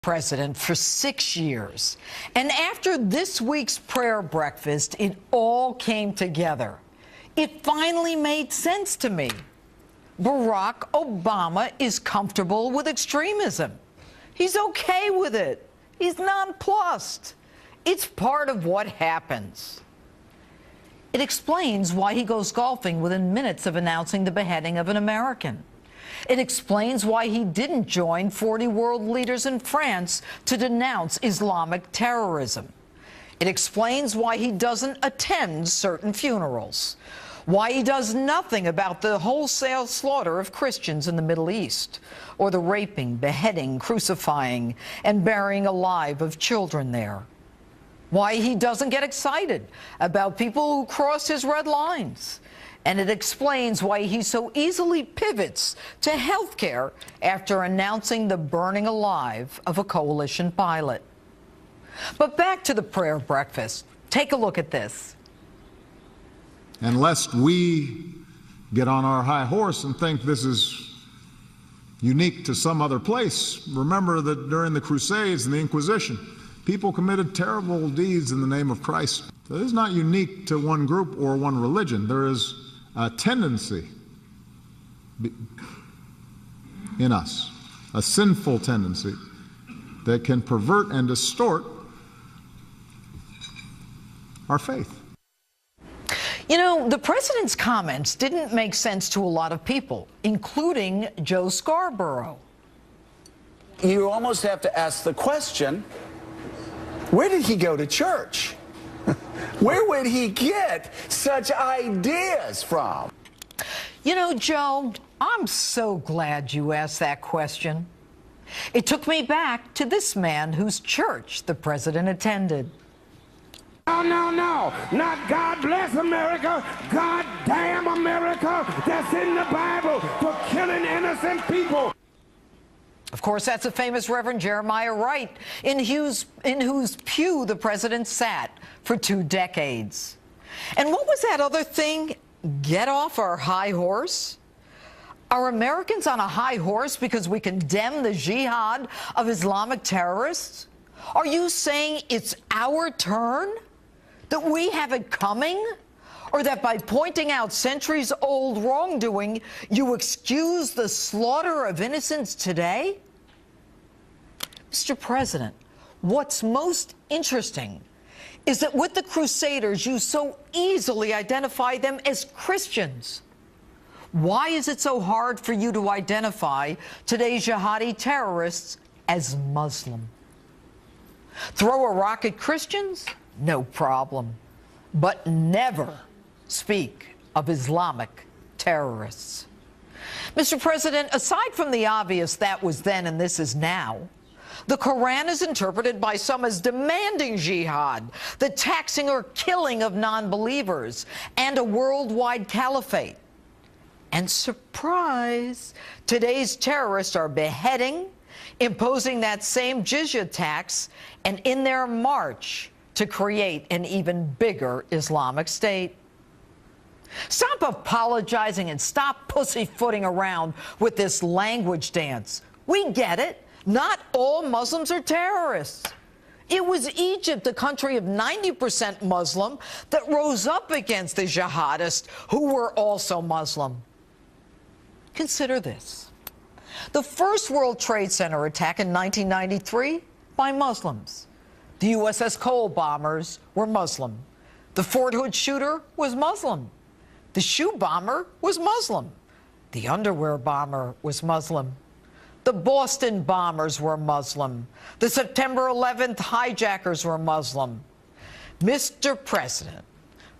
president for 6 years. And after this week's prayer breakfast, it all came together. It finally made sense to me. Barack Obama is comfortable with extremism. He's okay with it. He's nonplussed. It's part of what happens. It explains why he goes golfing within minutes of announcing the beheading of an American. It explains why he didn't join 40 world leaders in France to denounce Islamic terrorism. It explains why he doesn't attend certain funerals, why he does nothing about the wholesale slaughter of Christians in the Middle East, or the raping, beheading, crucifying, and burying alive of children there. Why he doesn't get excited about people who cross his red lines. And it explains why he so easily pivots to health care after announcing the burning alive of a coalition pilot. But back to the prayer breakfast. Take a look at this. And lest we get on our high horse and think this is unique to some other place, remember that during the Crusades and the Inquisition, people committed terrible deeds in the name of Christ. So this is not unique to one group or one religion. There is a tendency in us, a sinful tendency that can pervert and distort our faith. You know, the president's comments didn't make sense to a lot of people, including Joe Scarborough. You almost have to ask the question, where did he go to church? Where would he get such ideas from? You know, Joe, I'm so glad you asked that question. It took me back to this man whose church the president attended. No, no, no, not God bless America, God damn America, that's in the Bible for killing innocent people. Of course, that's the famous Reverend Jeremiah Wright, in whose pew the president sat for 2 decades. And what was that other thing? Get off our high horse? Are Americans on a high horse because we condemn the jihad of Islamic terrorists? Are you saying it's our turn? That we have it coming? Or that by pointing out centuries-old wrongdoing, you excuse the slaughter of innocents today? Mr. President, what's most interesting is that with the Crusaders, you so easily identify them as Christians. Why is it so hard for you to identify today's jihadi terrorists as Muslim? Throw a rock at Christians? No problem. But never speak of Islamic terrorists. Mr. President, aside from the obvious that was then and this is now, the Quran is interpreted by some as demanding jihad, the taxing or killing of non-believers, and a worldwide caliphate. And surprise, today's terrorists are beheading, imposing that same jizya tax, and in their march to create an even bigger Islamic State. Stop apologizing and stop pussyfooting around with this language dance. We get it. Not all Muslims are terrorists. It was Egypt, a country of 90% Muslim, that rose up against the jihadists who were also Muslim. Consider this. The first World Trade Center attack in 1993 by Muslims. The USS Cole bombers were Muslim. The Fort Hood shooter was Muslim. The shoe bomber was Muslim. The underwear bomber was Muslim. The Boston bombers were Muslim. The September 11th hijackers were Muslim. Mr. President,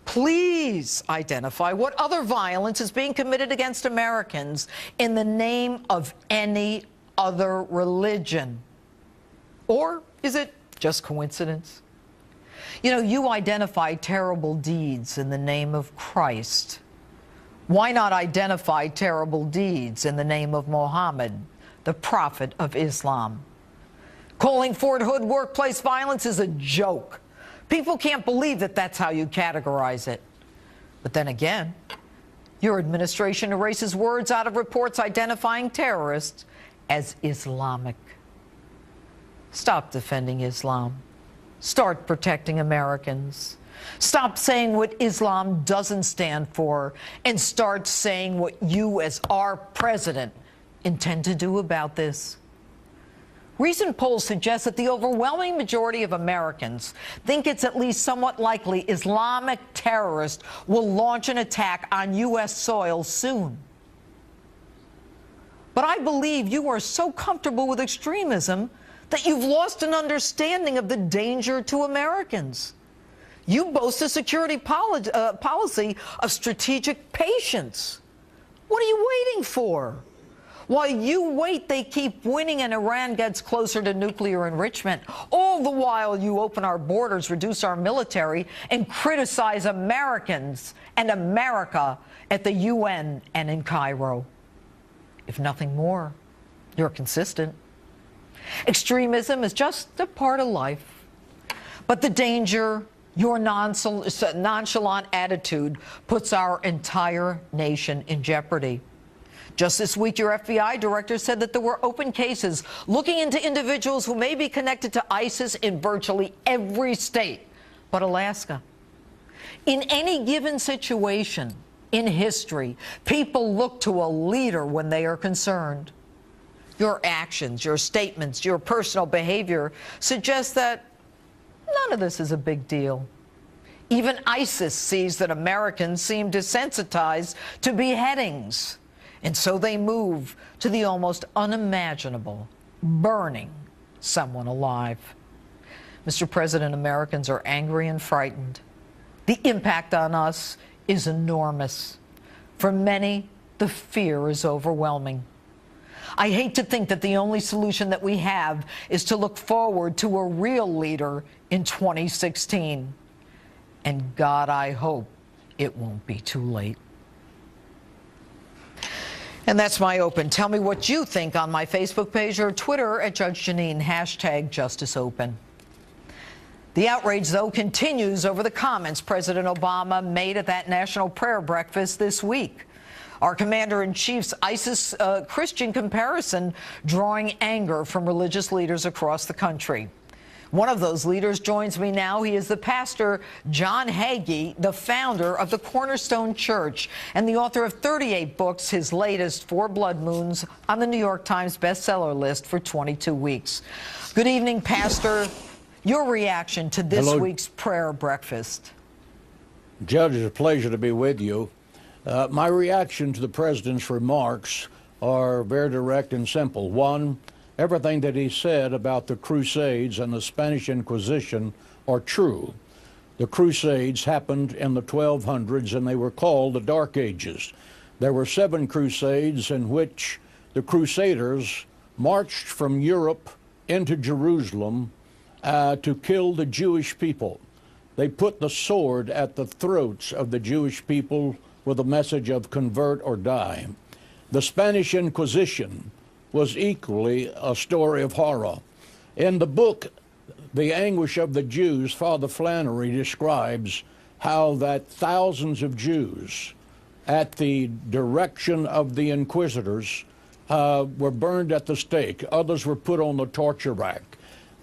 please identify what other violence is being committed against Americans in the name of any other religion. Or is it just coincidence? You know, you identify terrible deeds in the name of Christ. Why not identify terrible deeds in the name of Muhammad, the prophet of Islam? Calling Fort Hood workplace violence is a joke. People can't believe that that's how you categorize it. But then again, your administration erases words out of reports identifying terrorists as Islamic. Stop defending Islam. Start protecting Americans. Stop saying what Islam doesn't stand for and start saying what you, as our president, intend to do about this. Recent polls suggest that the overwhelming majority of Americans think it's at least somewhat likely Islamic terrorists will launch an attack on U.S. soil soon. But I believe you are so comfortable with extremism that you've lost an understanding of the danger to Americans. You boast a security policy of strategic patience. What are you waiting for? While you wait, they keep winning and Iran gets closer to nuclear enrichment. All the while, you open our borders, reduce our military, and criticize Americans and America at the UN and in Cairo. If nothing more, you're consistent. Extremism is just a part of life. But the danger, your nonchalant attitude, puts our entire nation in jeopardy. Just this week, your FBI director said that there were open cases looking into individuals who may be connected to ISIS in virtually every state but Alaska. In any given situation in history, people look to a leader when they are concerned. Your actions, your statements, your personal behavior suggest that none of this is a big deal. Even ISIS sees that Americans seem desensitized to beheadings. And so they move to the almost unimaginable, burning someone alive. Mr. President, Americans are angry and frightened. The impact on us is enormous. For many, the fear is overwhelming. I hate to think that the only solution that we have is to look forward to a real leader in 2016. And God, I hope it won't be too late. And that's my open. Tell me what you think on my Facebook page or Twitter at Judge Jeanine, #JusticeOpen. The outrage, though, continues over the comments President Obama made at that national prayer breakfast this week. Our commander-in-chief's ISIS Christian comparison drawing anger from religious leaders across the country. One of those leaders joins me now. He is the pastor John Hagee, the founder of the Cornerstone Church and the author of 38 books, his latest, 4 Blood Moons, on the New York Times bestseller list for 22 weeks. Good evening, Pastor. Your reaction to this week's prayer breakfast. Judge, it's a pleasure to be with you. My reaction to the president's remarks are very direct and simple. One, everything that he said about the Crusades and the Spanish Inquisition are true. The Crusades happened in the 1200s and they were called the Dark Ages. There were 7 Crusades in which the Crusaders marched from Europe into Jerusalem to kill the Jewish people. They put the sword at the throats of the Jewish people with a message of convert or die. The Spanish Inquisition was equally a story of horror. In the book, The Anguish of the Jews, Father Flannery describes how that thousands of Jews, at the direction of the inquisitors, were burned at the stake. Others were put on the torture rack.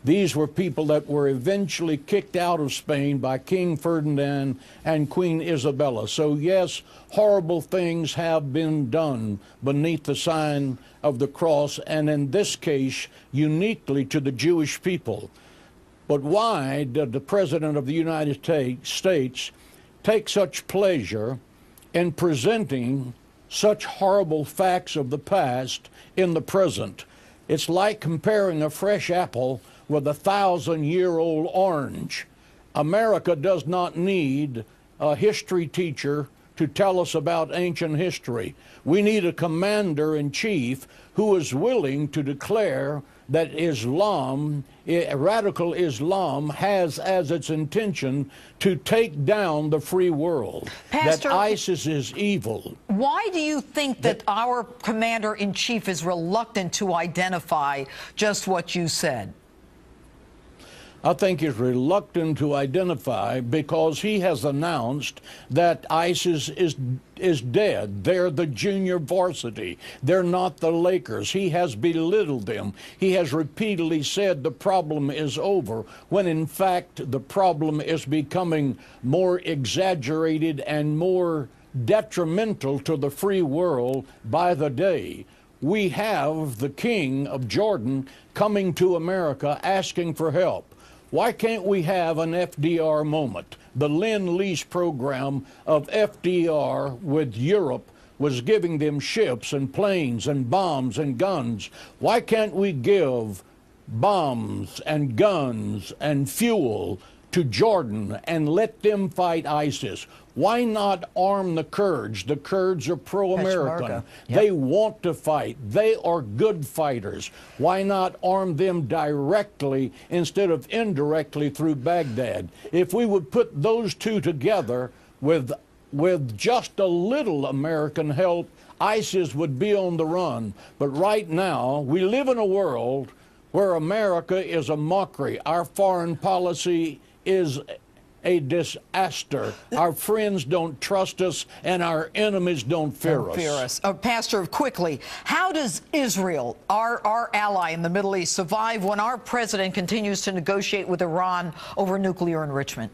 These were people that were eventually kicked out of Spain by King Ferdinand and Queen Isabella. So yes, horrible things have been done beneath the sign of the cross, and in this case, uniquely to the Jewish people. But why did the President of the United States take such pleasure in presenting such horrible facts of the past in the present? It's like comparing a fresh apple with a 1,000-year-old orange. America does not need a history teacher to tell us about ancient history. We need a commander-in-chief who is willing to declare that Islam, radical Islam, has as its intention to take down the free world. Pastor, that ISIS is evil. Why do you think that our commander-in-chief is reluctant to identify just what you said? I think is reluctant to identify because he has announced that ISIS is dead. They're the junior varsity. They're not the Lakers. He has belittled them. He has repeatedly said the problem is over, when in fact the problem is becoming more exaggerated and more detrimental to the free world by the day. We have the king of Jordan coming to America asking for help. Why can't we have an FDR moment? The Lend-Lease program of FDR with Europe was giving them ships and planes and bombs and guns. Why can't we give bombs and guns and fuel to Jordan and let them fight ISIS? Why not arm the Kurds? The Kurds are pro-American. Yep. They want to fight. They are good fighters. Why not arm them directly instead of indirectly through Baghdad? If we would put those two together with just a little American help, ISIS would be on the run. But right now, we live in a world where America is a mockery. Our foreign policy is a disaster. Our friends don't trust us, and our enemies don't fear us. Pastor, quickly, how does Israel, our ally in the Middle East, survive when our president continues to negotiate with Iran over nuclear enrichment?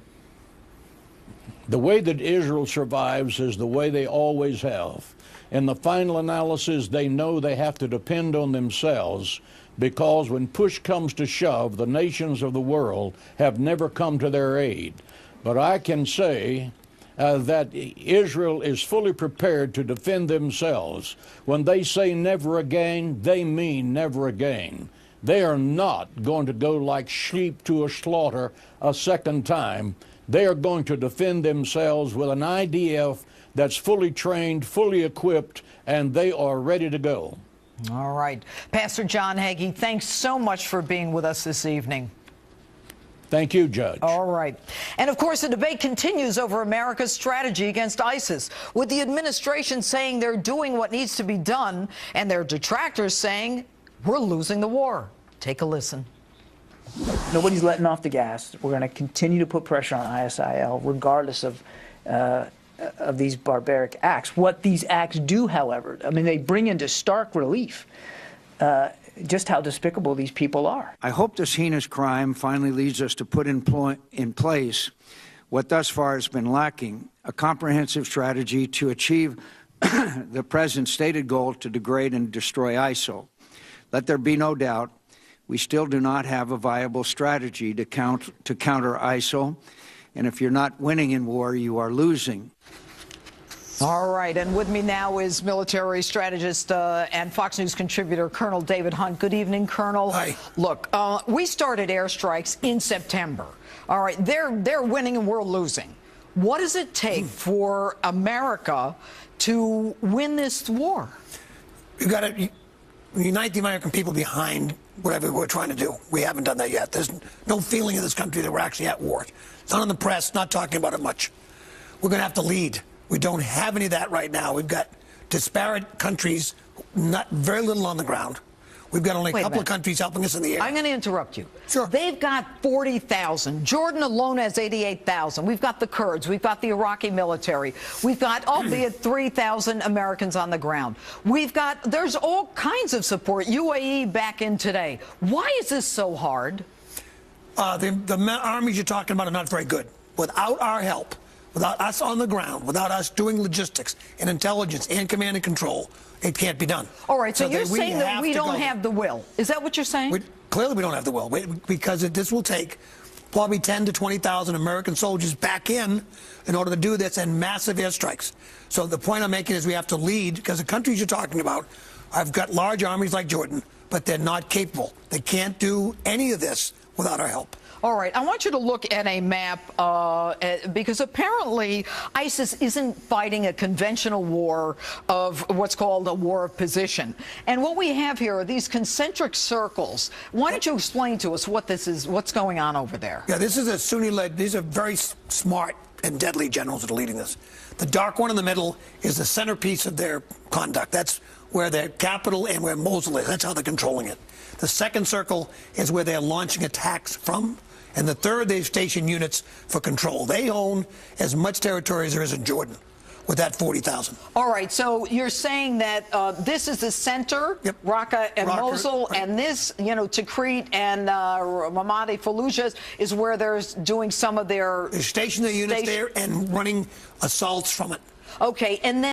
The way that Israel survives is the way they always have. In the final analysis, they know they have to depend on themselves, because when push comes to shove, the nations of the world have never come to their aid. But I can say that Israel is fully prepared to defend themselves. When they say never again, they mean never again. They are not going to go like sheep to a slaughter a second time. They are going to defend themselves with an IDF that's fully trained, fully equipped, and they are ready to go. All right. Pastor John Hagee, thanks so much for being with us this evening. Thank you, Judge. All right. And, of course, the debate continues over America's strategy against ISIS, with the administration saying they're doing what needs to be done and their detractors saying we're losing the war. Take a listen. Nobody's letting off the gas. We're going to continue to put pressure on ISIL regardless of these barbaric acts. What these acts do, however, I mean, they bring into stark relief just how despicable these people are. I hope this heinous crime finally leads us to put in place what thus far has been lacking, a comprehensive strategy to achieve the president's stated goal to degrade and destroy ISIL. Let there be no doubt, we still do not have a viable strategy to counter ISIL, and if you're not winning in war, you are losing. All right, and with me now is military strategist and Fox News contributor Colonel David Hunt. Good evening, Colonel. Hi. Look, we started airstrikes in September. All right, they're winning and we're losing. What does it take for America to win this war? You've got to unite the American people behind whatever we're trying to do. We haven't done that yet. There's no feeling in this country that we're actually at war. It's not in the press, not talking about it much. We're going to have to lead. We don't have any of that right now. We've got disparate countries, very little on the ground. We've got only a couple of countries helping us in the air. I'm going to interrupt you. Sure. They've got 40,000. Jordan alone has 88,000. We've got the Kurds. We've got the Iraqi military. We've got, albeit 3,000 Americans on the ground. There's all kinds of support. UAE back in today. Why is this so hard? The armies you're talking about are not very good. Without our help, without us on the ground, without us doing logistics and intelligence and command and control, it can't be done. All right, so you're saying that we don't have the will. Is that what you're saying? Clearly we don't have the will, because this will take probably 10 to 20,000 American soldiers back in order to do this, and massive airstrikes. So the point I'm making is we have to lead, because the countries you're talking about have got large armies like Jordan, but they're not capable. They can't do any of this without our help. All right, I want you to look at a map because apparently ISIS isn't fighting a conventional war of what's called a war of position. And what we have here are these concentric circles. Why don't you explain to us what this is, what's going on over there? Yeah, this is a Sunni-led, these are very smart and deadly generals that are leading this. The dark one in the middle is the centerpiece of their conduct. That's where their capital and where Mosul is. That's how they're controlling it. The second circle is where they're launching attacks from. And the third, they've stationed units for control. They own as much territory as there is in Jordan with that 40,000. All right, so you're saying that this is the center, Yep. Raqqa and Raqqa, Mosul, right. and this, Tikrit and Ramadi Fallujah is where they're doing some of their... They station their units there and running assaults from it. Okay, and then...